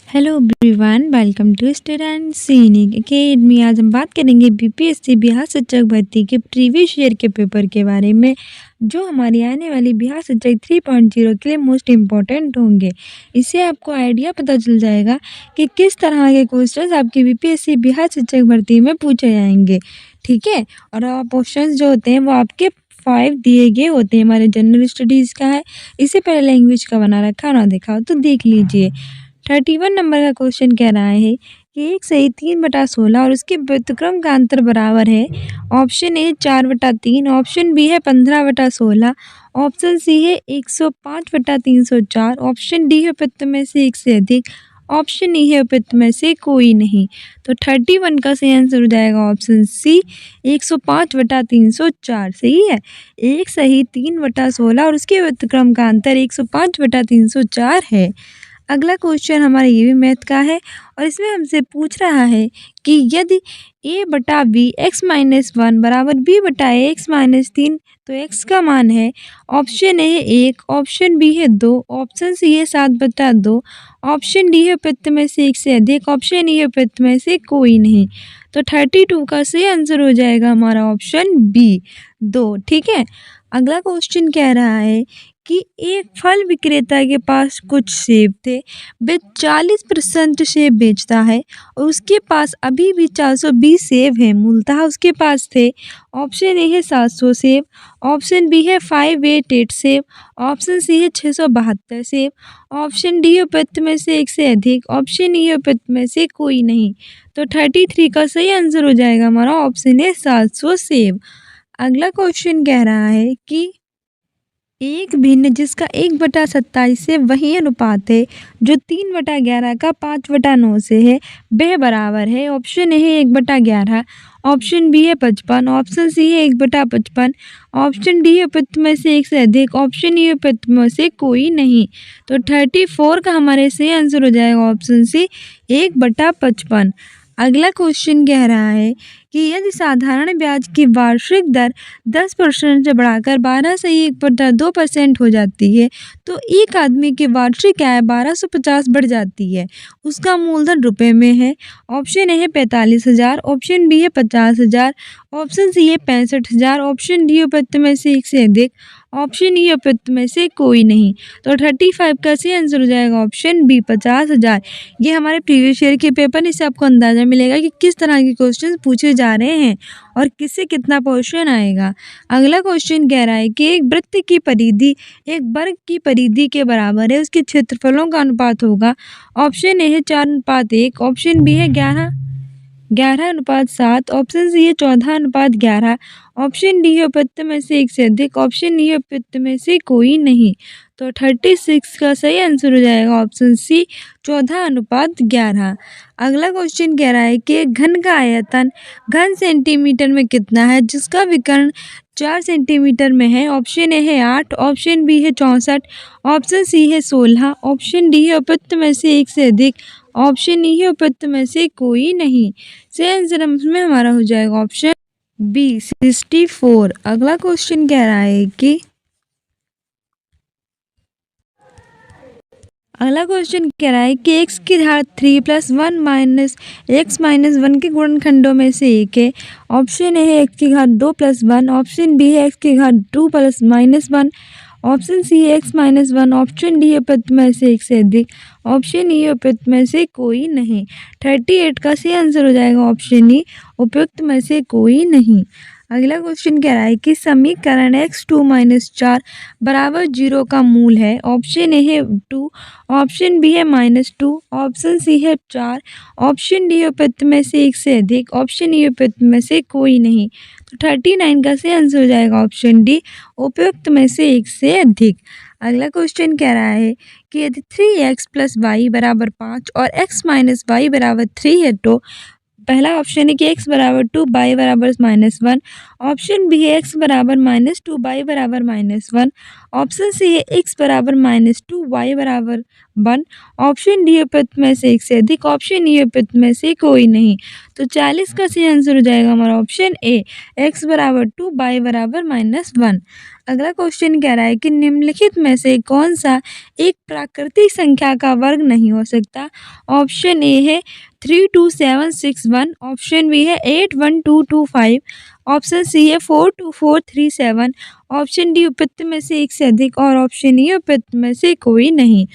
Hello everyone, welcome to student scenic academy. आज हम बात करेंगे बीपीएससी बिहार शिक्षक भर्ती के प्रीवियस ईयर के पेपर के बारे में, जो हमारी आने वाली बिहार शिक्षक 3.0 के लिए मोस्ट इम्पॉर्टेंट होंगे। इससे आपको आइडिया पता चल जाएगा कि किस तरह के क्वेश्चंस आपकी बीपीएससी बिहार शिक्षक भर्ती में पूछे जाएंगे। ठीक है, और क्वेश्चंस जो होते हैं वो आपके 5 दिए गए होते हैं। हमारे जनरल स्टडीज़ का है, इससे पहले लैंग्वेज का बना रखा ना देखा हो तो देख लीजिए। 31 नंबर का क्वेश्चन कह रहा है कि 1 सही 3/16 और उसके व्युत्क्रम का अंतर बराबर है। ऑप्शन ए 4/3, ऑप्शन बी है 15/16, ऑप्शन सी है 105/304, ऑप्शन डी है उपयुक्त में से एक से अधिक, ऑप्शन ई है उपयुक्त में से कोई नहीं। तो 31 का सही आंसर हो जाएगा ऑप्शन सी 105/304। सही है, 1 सही 3/16 और उसके व्युत्क्रम का अंतर 105/304 है। अगला क्वेश्चन हमारा ये भी मैथ का है और इसमें हमसे पूछ रहा है कि यदि a/b x-1 बराबर b/a(x-3) तो x का मान है। ऑप्शन ए है 1, ऑप्शन बी है 2, ऑप्शन सी है 7/2, ऑप्शन डी है उपयुक्त में से एक से अधिक, ऑप्शन ई है उपयुक्त में से कोई नहीं। तो 32 का सही आंसर हो जाएगा हमारा ऑप्शन बी 2। ठीक है, अगला क्वेश्चन कह रहा है कि एक फल विक्रेता के पास कुछ सेब थे, वह 40% सेब बेचता है और उसके पास अभी भी 420 सेब हैं, मूलतः उसके पास थे। ऑप्शन ए है 700 सेब, ऑप्शन बी है 588 सेब, ऑप्शन सी है 672 सेब, ऑप्शन डी है उपयुक्त में से एक से अधिक, ऑप्शन ई है उपयुक्त में से कोई नहीं। तो 33 का सही आंसर हो जाएगा हमारा ऑप्शन ए 700 सेब। अगला क्वेश्चन कह रहा है कि एक भिन्न जिसका 1/27 से वही अनुपात है जो 3/11 का 5/9 से है, वह बराबर है। ऑप्शन ए है 1/11, ऑप्शन बी है 55, ऑप्शन सी है 1/55, ऑप्शन डी है उपयुक्त में से एक से अधिक, ऑप्शन ई है उपयुक्त में से कोई नहीं। तो 34 का हमारे सही आंसर हो जाएगा ऑप्शन सी 1/55। अगला क्वेश्चन कह रहा है कि यदि साधारण ब्याज की वार्षिक दर 10% से बढ़ाकर 12 से 1/2% हो जाती है तो एक आदमी की वार्षिक आय 1250 बढ़ जाती है, उसका मूलधन रुपए में है। ऑप्शन ए है 45,000, ऑप्शन बी है 50,000, ऑप्शन सी है 65,000, ऑप्शन डी उपयुक्त में से एक से अधिक, ऑप्शन ई उपयुक्त में से कोई नहीं। तो 35 का सही आंसर हो जाएगा ऑप्शन बी 50,000। ये हमारे प्रीवियस ईयर के पेपर, इससे आपको अंदाज़ा मिलेगा कि किस तरह के क्वेश्चन पूछे जा रहे हैं और किससे कितना क्वेश्चन आएगा। अगला क्वेश्चन कह रहा है कि एक वृत्त की परिधि एक वर्ग की परिधि के बराबर है, उसके क्षेत्रफलों का अनुपात होगा। ऑप्शन ए है 4:1, ऑप्शन बी है 11:7, ऑप्शन सी है 14:11, ऑप्शन डी है उपयुक्त में से एक से अधिक, ऑप्शन ई है उपयुक्त में से कोई नहीं। तो 36 का सही आंसर हो जाएगा ऑप्शन सी 14:11। अगला क्वेश्चन कह रहा है कि एक घन का आयतन घन सेंटीमीटर में कितना है जिसका विकर्ण 4 सेंटीमीटर में है। ऑप्शन ए है 8, ऑप्शन बी है 64, ऑप्शन सी है 16, ऑप्शन डी है उपयुक्त में से एक से अधिक, ऑप्शन ई है उपयुक्त में से कोई नहीं। सही आंसर में हमारा हो जाएगा ऑप्शन बी 64। अगला क्वेश्चन कह रहा है कि x की घात 3 + 1 - x-1 के गुणनखंडों में से एक है। ऑप्शन ए है x की घात 2 + 1, ऑप्शन बी है x की घात 2 + -1, ऑप्शन सी है x-1, ऑप्शन डी उपयुक्त में से एक से अधिक, ऑप्शन ई उपयुक्त में से कोई नहीं। 38 का सही आंसर हो जाएगा ऑप्शन ई उपयुक्त में से कोई नहीं। अगला क्वेश्चन कह रहा है कि समीकरण x2 - 4 बराबर 0 का मूल है। ऑप्शन ए है 2, ऑप्शन बी है -2, ऑप्शन सी है 4, ऑप्शन डी उपयुक्त में से एक से अधिक, ऑप्शन ई उपयुक्त में से कोई नहीं। तो 39 का सही आंसर हो जाएगा ऑप्शन डी उपयुक्त में से एक से अधिक। अगला क्वेश्चन कह रहा है कि यदि 3x + y = 5 और x - y = 3 है तो पहला ऑप्शन है कि x = 2, y = -1, ऑप्शन बी है x = -2, y = -1, ऑप्शन सी है x = -2, y = 1, ऑप्शन डी उपयुक्त में से एक से अधिक, ऑप्शन ई उपयुक्त में से कोई नहीं। तो 40 का सही आंसर हो जाएगा हमारा ऑप्शन ए, x बराबर 2 y बराबर -1। अगला क्वेश्चन कह रहा है कि निम्नलिखित में से कौन सा एक प्राकृतिक संख्या का वर्ग नहीं हो सकता। ऑप्शन ए है 32761, ऑप्शन बी है 81225, ऑप्शन सी है 42437, ऑप्शन डी उपयुक्त में से एक से अधिक और ऑप्शन ई उपयुक्त में से कोई नहीं।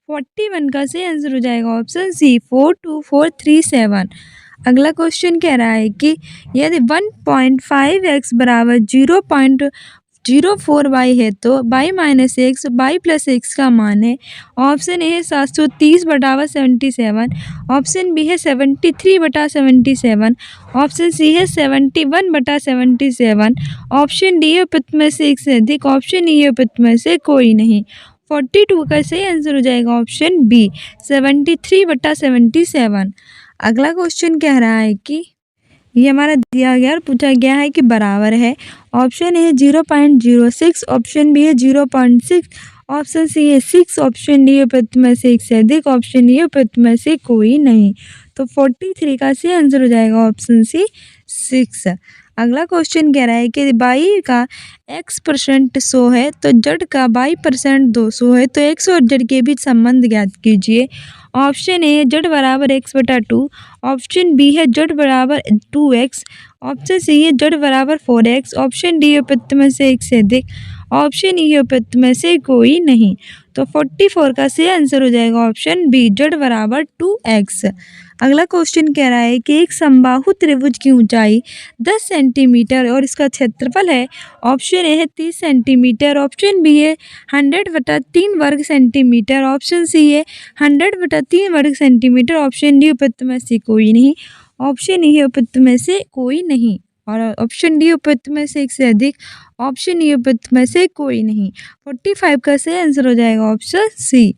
41 का सही आंसर हो जाएगा ऑप्शन सी 42437। अगला क्वेश्चन कह रहा है कि यदि 1.5x बराबर 0.04y है तो y minus x y plus x का मान है। ऑप्शन ए है 730/77, ऑप्शन बी है 73/77, ऑप्शन सी है 71/77, ऑप्शन डी है उपयुक्त में से एक से अधिक, ऑप्शन ई है उपयुक्त में से कोई नहीं। 42 का सही आंसर हो जाएगा ऑप्शन बी 73/77। अगला क्वेश्चन कह रहा है कि ये हमारा दिया गया और पूछा गया है कि बराबर है। ऑप्शन ए है 0.06, ऑप्शन बी है 0.6, ऑप्शन सी है 6, ऑप्शन डी उपयुक्त में से एक से अधिक, ऑप्शन ई उपयुक्त में से कोई नहीं। तो 43 का सही आंसर हो जाएगा ऑप्शन सी 6। अगला क्वेश्चन कह रहा है कि y का x% 100 है तो z का y% 200 है तो x और z के बीच संबंध ज्ञात कीजिए। ऑप्शन ए z बराबर x/2, ऑप्शन बी है z बराबर 2x, ऑप्शन सी है z बराबर 4x, ऑप्शन डी उपयुक्त में से एक से अधिक, ऑप्शन ई उपयुक्त में से कोई नहीं। तो 44 का सही आंसर हो जाएगा ऑप्शन बी z बराबर 2x। अगला क्वेश्चन कह रहा है कि एक समबाहु त्रिभुज की ऊंचाई 10 सेंटीमीटर और इसका क्षेत्रफल है। ऑप्शन ए है 30 सेंटीमीटर, ऑप्शन बी है 100/3 वर्ग सेंटीमीटर, ऑप्शन सी है 100/3 वर्ग सेंटीमीटर, ऑप्शन डी उपयुक्त में से कोई नहीं, ऑप्शन ई उपयुक्त में से कोई नहीं और ऑप्शन डी उपयुक्त में से एक से अधिक, ऑप्शन ई उपयुक्त में से कोई नहीं। 45 का सही आंसर हो जाएगा ऑप्शन सी।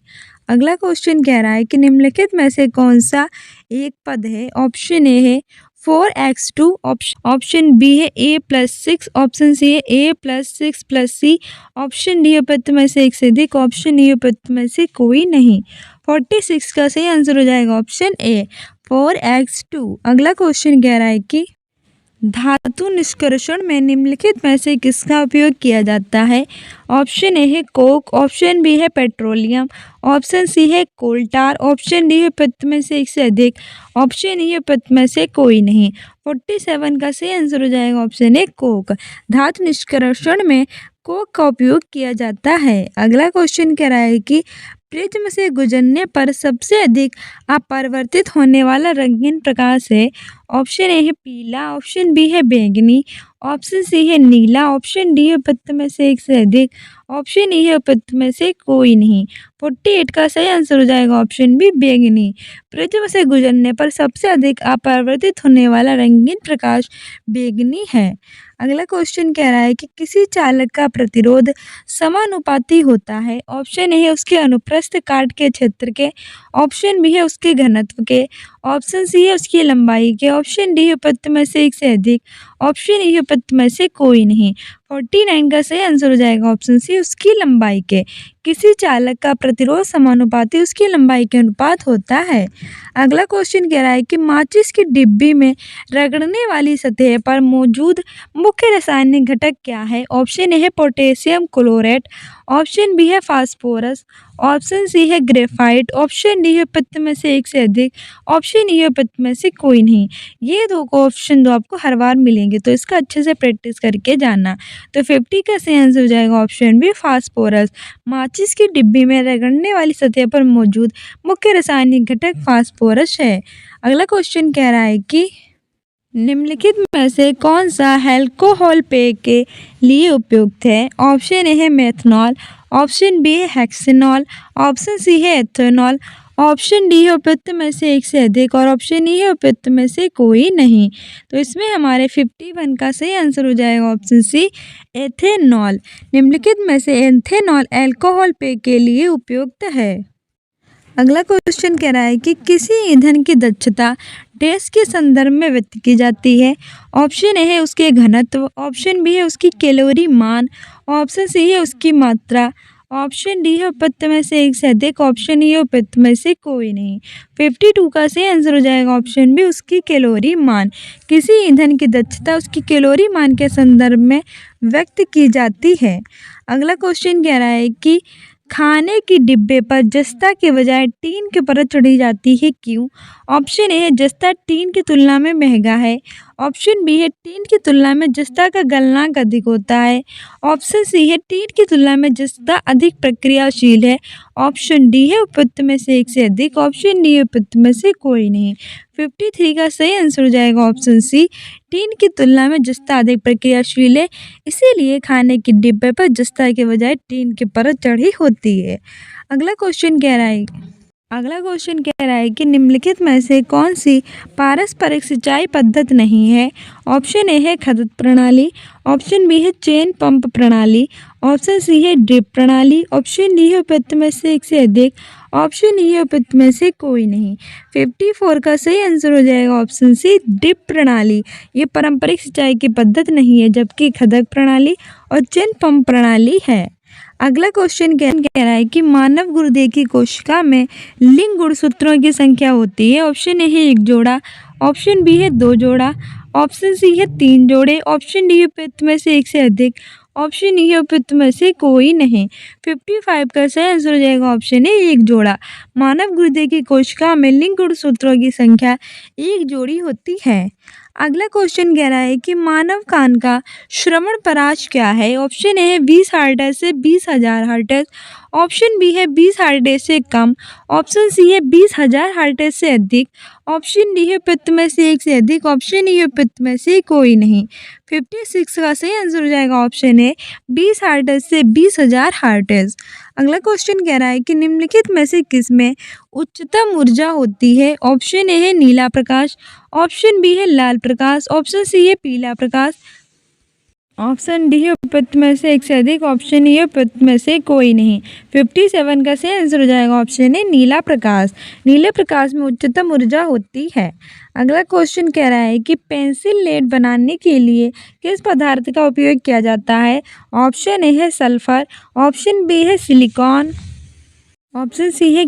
अगला क्वेश्चन कह रहा है कि निम्नलिखित में से कौन सा एक पद है। ऑप्शन ए है 4x2, ऑप्शन बी है a+6, ऑप्शन सी है a+6+c, ऑप्शन डी उपयुक्त में से एक से अधिक, ऑप्शन ई उपयुक्त में से कोई नहीं। 46 का सही आंसर हो जाएगा ऑप्शन ए 4x2। अगला क्वेश्चन कह रहा है कि धातु निष्कर्षण में निम्नलिखित में से किसका उपयोग किया जाता है। ऑप्शन ए है कोक, ऑप्शन बी है पेट्रोलियम, ऑप्शन सी है कोल टार, ऑप्शन डी है उपयुक्त में से एक से अधिक, ऑप्शन ई उपयुक्त में से कोई नहीं। 47 का सही आंसर हो जाएगा ऑप्शन ए कोक। धातु निष्कर्षण में कोक का उपयोग किया जाता है। अगला क्वेश्चन कह रहा है कि प्रिज्म से गुजरने पर सबसे अधिक अपरिवर्तित होने वाला रंगीन प्रकाश है। ऑप्शन ए है पीला, ऑप्शन बी है बैंगनी, ऑप्शन सी है नीला, ऑप्शन डी है उपयुक्त में से एक से अधिक, ऑप्शन ई है उपयुक्त में से कोई नहीं। 48 का सही आंसर हो जाएगा ऑप्शन बी बैंगनी। प्रिज्म से गुजरने पर सबसे अधिक अपरिवर्तित होने वाला रंगीन प्रकाश बैंगनी है। अगला क्वेश्चन कह रहा है कि किसी चालक का प्रतिरोध समानुपाती होता है। ऑप्शन ए है उसके अनुप्रस्थ काट के क्षेत्र के, ऑप्शन बी है उसके घनत्व के, ऑप्शन सी है उसकी लंबाई के, ऑप्शन डी उपयुक्त में से एक से अधिक, ऑप्शन ई उपयुक्त में से कोई नहीं। 49 का सही आंसर हो जाएगा ऑप्शन सी उसकी लंबाई के। किसी चालक का प्रतिरोध समानुपाती उसकी लंबाई के अनुपात होता है। अगला क्वेश्चन कह रहा है कि माचिस की डिब्बी में रगड़ने वाली सतह पर मौजूद मुख्य रासायनिक घटक क्या है। ऑप्शन ए है पोटेशियम क्लोरेट, ऑप्शन बी है फास्फोरस, ऑप्शन सी है ग्रेफाइट, ऑप्शन डी है उपयुक्त में से एक से अधिक, ऑप्शन ई है उपयुक्त में से कोई नहीं। ये दो ऑप्शन आपको हर बार मिलेंगे तो इसका अच्छे से प्रैक्टिस करके जाना। तो 50 का सही आंसर हो जाएगा ऑप्शन बी फास्फोरस। माचिस की डिब्बी में रगड़ने वाली सतह पर मौजूद मुख्य रासायनिक घटक फास्फोरस है। अगला क्वेश्चन कह रहा है कि निम्नलिखित में से कौन सा अल्कोहल पेय के लिए उपयुक्त है। ऑप्शन ए है मेथनॉल, ऑप्शन बी है हेक्सेनॉल, ऑप्शन सी है एथेनॉल, ऑप्शन डी है उपयुक्त में से एक से अधिक और ऑप्शन ई है उपयुक्त में से कोई नहीं। तो इसमें हमारे 51 का सही आंसर हो जाएगा ऑप्शन सी एथेनॉल। निम्नलिखित में से एथेनॉल अल्कोहल पेय के लिए उपयुक्त है। अगला क्वेश्चन कह रहा है कि किसी ईंधन की दक्षता डैश के संदर्भ में व्यक्त की जाती है। ऑप्शन ए है उसके घनत्व, ऑप्शन बी है उसकी कैलोरी मान, ऑप्शन सी है उसकी मात्रा, ऑप्शन डी है उपयुक्त में से एक से अधिक, ऑप्शन ई है उपयुक्त में से कोई नहीं। 52 का सही आंसर हो जाएगा ऑप्शन बी उसकी कैलोरी मान। किसी ईंधन की दक्षता उसकी कैलोरी मान के संदर्भ में व्यक्त की जाती है। अगला क्वेश्चन कह रहा है कि खाने की डिब्बे पर जस्ता के बजाय टीन की परत चढ़ी जाती है, क्यों? ऑप्शन ए है जस्ता टीन की तुलना में महंगा है, ऑप्शन बी है टीन की तुलना में जस्ता का गलनांक अधिक होता है, ऑप्शन सी है टीन की तुलना में जस्ता अधिक प्रक्रियाशील है, ऑप्शन डी है उपयुक्त में से एक से अधिक, ऑप्शन डी है उपयुक्त में से कोई नहीं। 53 का सही आंसर हो जाएगा ऑप्शन सी, टीन की तुलना में जस्ता अधिक प्रक्रियाशील है, इसीलिए खाने के डिब्बे पर जस्ता के बजाय टीन की परत चढ़ी होती है। अगला क्वेश्चन कह रहा है कि निम्नलिखित में से कौन सी पारस्परिक सिंचाई पद्धति नहीं है? ऑप्शन ए है खदत प्रणाली, ऑप्शन बी है चेन पंप प्रणाली, ऑप्शन सी है ड्रिप प्रणाली, ऑप्शन डी है उपयुक्त में से एक से अधिक, ऑप्शन ई है उपयुक्त में से कोई नहीं। 54 का सही आंसर हो जाएगा ऑप्शन सी ड्रिप प्रणाली। ये पारंपरिक सिंचाई की पद्धति नहीं है, जबकि खदक प्रणाली और चेन पंप प्रणाली है। अगला क्वेश्चन कह रहा है कि मानव गुर्दे की कोशिका में लिंग गुणसूत्रों की संख्या होती है। ऑप्शन ए है 1 जोड़ा, ऑप्शन बी है 2 जोड़ा, ऑप्शन सी है 3 जोड़े, ऑप्शन डी है उपयुक्त में से एक से अधिक, ऑप्शन ई है उपयुक्त में से कोई नहीं। 55 का सही आंसर हो जाएगा ऑप्शन ए 1 जोड़ा। मानव गुर्दे की कोशिका में लिंग गुणसूत्रों की संख्या 1 जोड़ी होती है। अगला क्वेश्चन कह रहा है कि मानव कान का श्रवण परास क्या है? ऑप्शन ए है 20 हर्ट्ज से 20,000 हर्ट्ज, ऑप्शन बी है 20 हर्ट्ज से कम, ऑप्शन सी है 20,000 हर्ट्ज से अधिक, ऑप्शन डी है उपयुक्त में से एक से अधिक, ऑप्शन ई है उपयुक्त में से कोई नहीं। 56 का सही आंसर हो जाएगा ऑप्शन ए 20 हर्ट्ज से 20,000 हर्ट्ज। अगला क्वेश्चन कह रहा है कि निम्नलिखित में से किसमें उच्चतम ऊर्जा होती है? ऑप्शन ए है नीला प्रकाश, ऑप्शन बी है लाल प्रकाश, ऑप्शन सी है पीला प्रकाश, ऑप्शन डी है उपयुक्त में से एक से अधिक, ऑप्शन ई है उपयुक्त में से कोई नहीं। 57 का सही आंसर हो जाएगा ऑप्शन ए नीला प्रकाश। नीले प्रकाश में उच्चतम ऊर्जा होती है। अगला क्वेश्चन कह रहा है कि पेंसिल लेड बनाने के लिए किस पदार्थ का उपयोग किया जाता है? ऑप्शन ए है सल्फर, ऑप्शन बी है सिलिकॉन, ऑप्शन सी है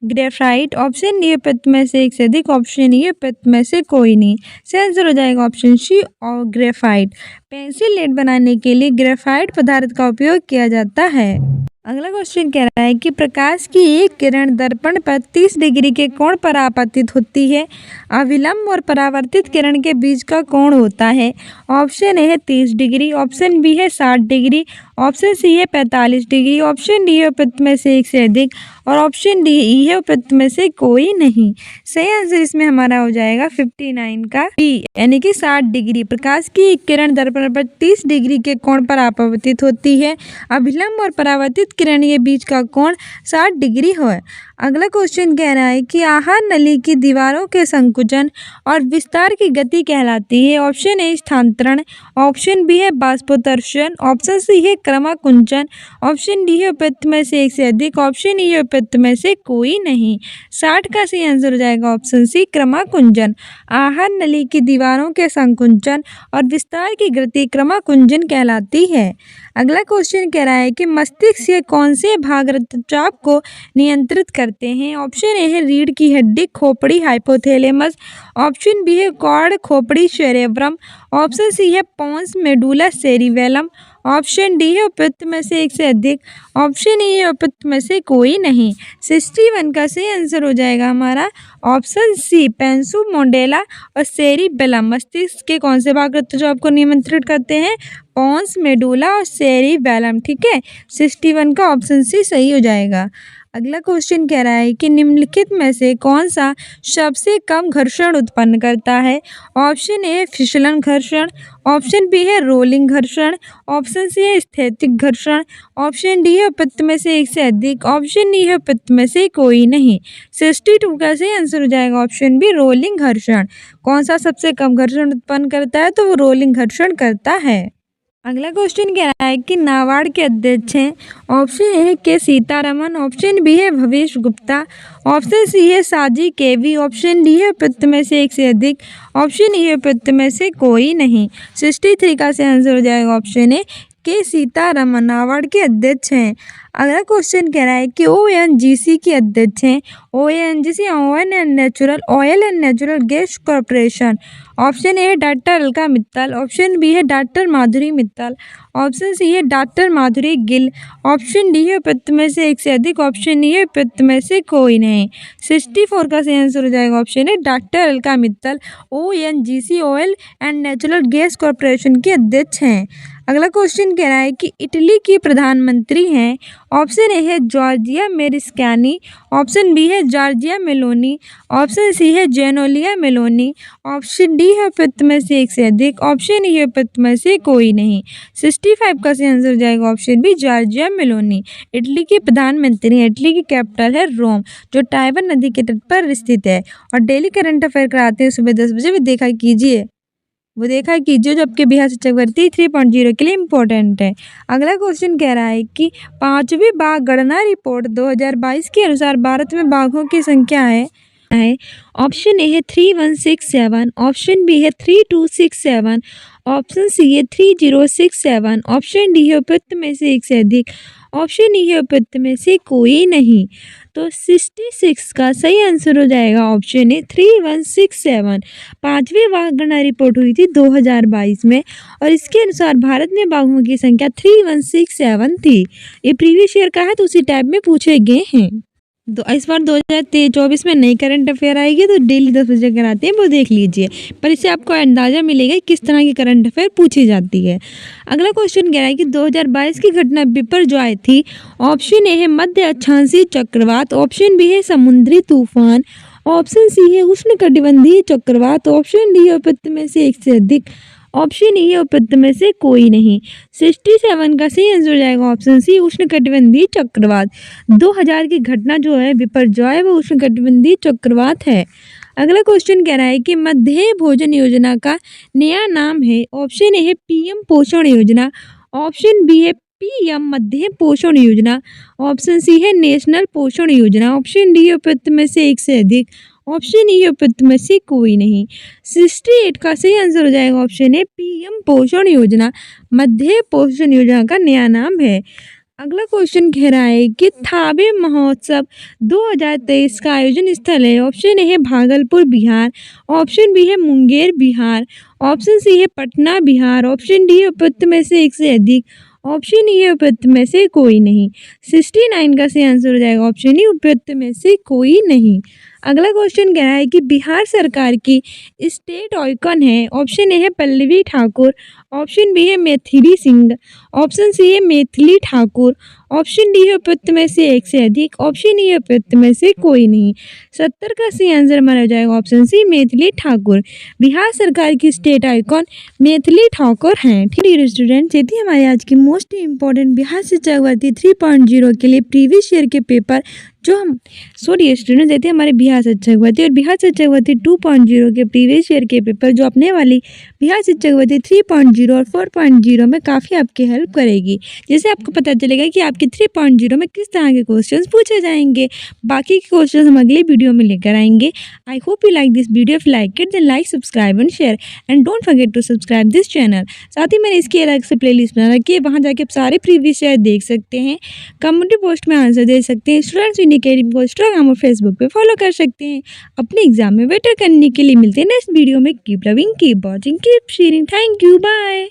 ग्रेफाइट, ऑप्शन डी उपयुक्त में से एक से अधिक, ऑप्शन ई उपयुक्त में से कोई नहीं। सही आंसर हो जाएगा ऑप्शन सी और ग्रेफाइट। पेंसिल लेड बनाने के लिए ग्रेफाइट पदार्थ का उपयोग किया जाता है। अगला क्वेश्चन कह रहा है कि प्रकाश की एक किरण दर्पण पर 30 डिग्री के कोण पर आपतित होती है। अभिलंब और परावर्तित किरण के बीच का कोण होता है। ऑप्शन ए है 30 डिग्री, ऑप्शन बी है 60 डिग्री, ऑप्शन सी है 45 डिग्री, ऑप्शन डी है उपयुक्त में से एक से अधिक और ऑप्शन डी ई है उपयुक्त में से कोई नहीं। सही आंसर इसमें हमारा हो जाएगा 59 का डी यानी कि 60 डिग्री। प्रकाश की एक किरण दर्पण पर 30 डिग्री के कोण पर आपतित होती है। अभिलंब और परावर्तित किरण के बीच का कोण 60 डिग्री है। अगला क्वेश्चन कह रहा है कि आहार नली की दीवारों के संकुचन और विस्तार की गति कहलाती है। ऑप्शन ए स्थानांतरण, ऑप्शन बी है बाष्पोत्सर्जन, ऑप्शन सी है क्रमाकुंचन, ऑप्शन डी है उपयुक्त में से एक से अधिक, ऑप्शन ई है उपयुक्त में से कोई नहीं। 60 का सही आंसर हो जाएगा ऑप्शन सी क्रमाकुंचन। आहार नली की दीवारों के संकुचन और विस्तार की गति क्रमाकुंचन कहलाती है। अगला क्वेश्चन कह रहा है कि मस्तिष्क के कौन से भाग रक्तचाप को नियंत्रित करते हैं? ऑप्शन ए है रीढ़ की हड्डी, खोपड़ी, हाइपोथैलेमस, ऑप्शन बी है कॉर्ड, खोपड़ी, सेरेब्रम, ऑप्शन सी है pons, medulla, cerebellum, option D है उपयुक्त में से एक से अधिक, ऑप्शन ई है उपयुक्त में से कोई नहीं। 61 का सही आंसर हो जाएगा हमारा ऑप्शन सी पेंसु, मोंडेला और सेरिबेलम। मस्तिष्क के कौन से भाग रक्तचाप को नियंत्रित करते हैं? पोन्स, मेडुला और सेरिबेलम। ठीक है, 61 का ऑप्शन सी सही हो जाएगा। अगला क्वेश्चन कह रहा है कि निम्नलिखित में से कौन सा सबसे कम घर्षण उत्पन्न करता है? ऑप्शन ए फिसलन घर्षण, ऑप्शन बी है रोलिंग घर्षण, ऑप्शन सी है स्थैतिक घर्षण, ऑप्शन डी है उपयुक्त में से एक से अधिक, ऑप्शन ई है उपयुक्त में से कोई नहीं। 62 का सही आंसर हो जाएगा ऑप्शन बी रोलिंग घर्षण। कौन सा सबसे कम घर्षण उत्पन्न करता है? तो वो रोलिंग घर्षण करता है। अगला क्वेश्चन कह रहा है कि नाबार्ड के अध्यक्ष हैं। ऑप्शन ए है के सीतारमन, ऑप्शन बी है भवेश गुप्ता, ऑप्शन सी है साजी केवी, ऑप्शन डी है उपयुक्त में से एक से अधिक, ऑप्शन ई है उपयुक्त में से कोई नहीं। 63 का से आंसर हो जाएगा ऑप्शन ए के सीतारमन अवार्ड के अध्यक्ष हैं। अगला क्वेश्चन कह रहा है कि ONGC के अध्यक्ष हैं। ONGC oil and natural gas corporation. Option A है doctor Alka Mittal, option B है doctor Madhuri Mittal, option C है doctor Madhuri Gill, option D है उपयुक्त में से एक से अधिक, ऑप्शन ई है उपयुक्त में से कोई नहीं। 64 का सही आंसर हो जाएगा ऑप्शन है doctor Alka Mittal. ONGC oil and natural gas corporation के अध्यक्ष हैं। अगला क्वेश्चन कह रहा है कि इटली की प्रधानमंत्री हैं। ऑप्शन ए है जॉर्जिया मेरिस्कानी, ऑप्शन बी है जॉर्जिया मेलोनी, ऑप्शन सी है जेनोलिया मेलोनी, ऑप्शन डी है उपयुक्त में से एक से अधिक, ऑप्शन ई है उपयुक्त में से कोई नहीं। 65 का सही आंसर हो जाएगा option B Giorgia Meloni. Italy की प्रधानमंत्री हैं। इटली की कैपिटल है रोम, जो टाइबर नदी के तट पर स्थित है। और डेली करंट अफेयर कराते हैं सुबह 10 बजे, वो देखा कीजिए जो आपके बिहार शिक्षक भर्ती 3.0 के लिए इम्पोर्टेंट है। अगला क्वेश्चन कह रहा है कि 5वीं बाघ गणना रिपोर्ट 2022 के अनुसार भारत में बाघों की संख्या है। ऑप्शन ए है 3167, ऑप्शन बी है 3267, ऑप्शन सी है 3067, ऑप्शन डी है उपयुक्त में से एक से अधिक, ऑप्शन ई है उपयुक्त में से कोई नहीं। तो 66 का सही आंसर हो जाएगा ऑप्शन ए 3167। 5वीं बाघ गणना रिपोर्ट हुई थी 2022 में और इसके अनुसार भारत में बाघों की संख्या 3167 थी। ये प्रीवियस ईयर का है तो उसी टाइप में पूछे गए हैं। इस बार 2024 में नई करंट अफेयर आएगी तो डेली 10 बजे कराते हैं, वो देख लीजिए। पर इससे आपको अंदाज़ा मिलेगा किस तरह की करंट अफेयर पूछी जाती है। अगला क्वेश्चन कह रहा है कि 2022 की घटना बिपरजॉय थी। ऑप्शन ए है मध्य अक्षांशीय चक्रवात, ऑप्शन बी है समुद्री तूफान, ऑप्शन सी है उष्णकटिबंधीय चक्रवात, ऑप्शन डी है उपयुक्त में से एक से अधिक, ऑप्शन ई है उपयुक्त में से कोई नहीं। 67 का सही आंसर हो जाएगा ऑप्शन सी उष्णकटिबंधीय चक्रवात। 2000 की घटना जो है बिपरजॉय वो उष्णकटिबंधीय चक्रवात है। अगला क्वेश्चन कह रहा है कि मध्याह्न भोजन योजना का नया नाम है। ऑप्शन ए है PM पोषण योजना, ऑप्शन बी है PM मध्याह्न पोषण योजना, ऑप्शन सी है नेशनल पोषण योजना, ऑप्शन डी है उपयुक्त में से एक से अधिक, ऑप्शन ई है उपयुक्त में से कोई नहीं। 68 का सही आंसर हो जाएगा ऑप्शन ए PM पोषण योजना। मध्याह्न पोषण योजना का नया नाम है। अगला क्वेश्चन कह रहा है कि थाबे महोत्सव 2023 का आयोजन स्थल है। ऑप्शन ए है भागलपुर बिहार, ऑप्शन बी है मुंगेर बिहार, ऑप्शन सी है पटना बिहार, ऑप्शन डी है उपयुक्त में से एक से अधिक, ऑप्शन ई है उपयुक्त में से कोई नहीं। 69 का सही आंसर हो जाएगा ऑप्शन ई उपयुक्त में से कोई नहीं। अगला क्वेश्चन कह रहा है कि बिहार सरकार की स्टेट आइकन है। ऑप्शन ए है पल्लवी ठाकुर, ऑप्शन बी है मैथिली सिंह, ऑप्शन सी है मैथिली ठाकुर, ऑप्शन डी है उपयुक्त में से एक से अधिक, ऑप्शन ई है उपयुक्त में से कोई नहीं। 70 का सही आंसर हमारा हो जाएगा ऑप्शन सी मैथिली ठाकुर। बिहार सरकार की स्टेट आइकॉन मैथिली ठाकुर हैं। ठीक है स्टूडेंट्स, ये थी हमारे आज की मोस्ट इंपॉर्टेंट बिहार शिक्षक भर्ती 3.0 के लिए प्रीवियस ईयर के पेपर जो हम स्टूडेंट्स देते हैं हमारे बिहार शिक्षक भर्ती और बिहार शिक्षक भर्ती 2.0 के प्रीवियस ईयर के पेपर जो अपने वाली बिहार शिक्षक भर्ती 3.0 और 4.0 में काफ़ी आपकी हेल्प करेगी। जैसे आपको पता चलेगा कि आपके 3.0 में किस तरह के क्वेश्चंस पूछे जाएंगे। बाकी के क्वेश्चंस हम अगले वीडियो में लेकर आएंगे। I hope you like this video. If like it then like, subscribe and share and don't forget to subscribe this channel. साथ ही मैंने इसकी अलग से प्लेलिस्ट बना रखी है, वहाँ जाके आप सारे प्रीवियस ईयर देख सकते हैं, कम्युनिटी पोस्ट में आंसर दे सकते हैं। स्टूडेंट्स इंडिकेटिव को इंस्टाग्राम और फेसबुक पे फॉलो कर सकते हैं। अपने एग्जाम में बेटर करने के लिए मिलते हैं नेक्स्ट वीडियो में। Keep loving, keep watching, keep sharing. Thank you, bye.